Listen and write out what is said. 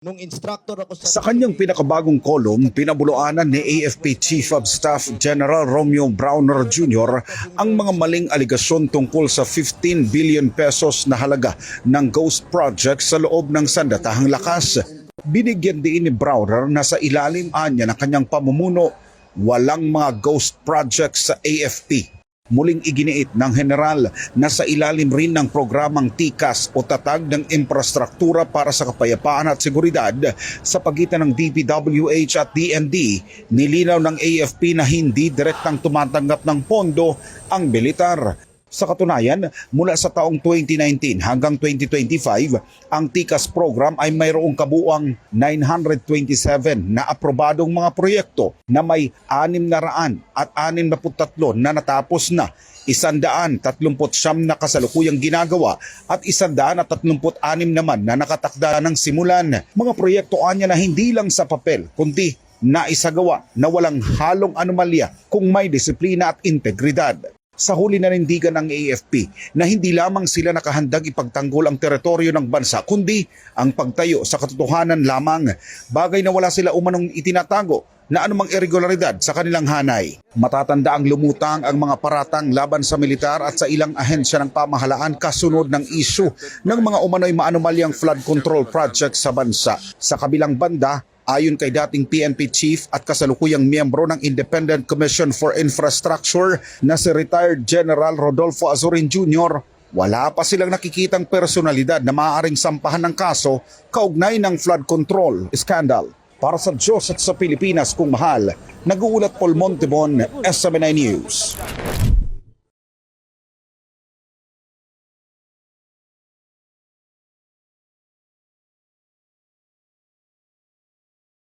Nung instructor ako Sa kanyang pinakabagong kolum, pinabulaanan ni AFP Chief of Staff General Romeo Browner Jr. ang mga maling aligasyon tungkol sa 15 billion pesos na halaga ng ghost project sa loob ng sandatahang lakas. Binigyan din ni Browner na sa ilalim anya ng kanyang pamumuno, walang mga ghost projects sa AFP. Muling iginiit ng general na sa ilalim rin ng programang TICAS o Tatag ng Infrastruktura para sa Kapayapaan at Seguridad sa pagitan ng DPWH at DND, nilinaw ng AFP na hindi direktang tumatanggap ng pondo ang militar. Sa katunayan, mula sa taong 2019 hanggang 2025, ang TICAS program ay mayroong kabuuang 927 na aprobadong mga proyekto na may 663 na natapos na, 139 na kasalukuyang ginagawa at 136 naman na nakatakda ng simulan. Mga proyekto anya na hindi lang sa papel kundi naisagawa na walang halong anomalya kung may disiplina at integridad. Sa huli nanindigan ng AFP na hindi lamang sila nakahandang ipagtanggol ang teritoryo ng bansa kundi ang pagtayo sa katotohanan lamang, bagay na wala sila umanong itinatago na anumang irregularidad sa kanilang hanay. Matatanda ang lumutang ang mga paratang laban sa militar at sa ilang ahensya ng pamahalaan kasunod ng isyu ng mga umano'y maanomalyang flood control project sa bansa. Sa kabilang banda, ayon kay dating PNP Chief at kasalukuyang miyembro ng Independent Commission for Infrastructure na si retired General Rodolfo Azurin Jr., wala pa silang nakikitang personalidad na maaaring sampahan ng kaso kaugnay ng flood control scandal. Para sa Diyos at sa Pilipinas kung mahal, nag-uulat Paul Montebon, SMNI News.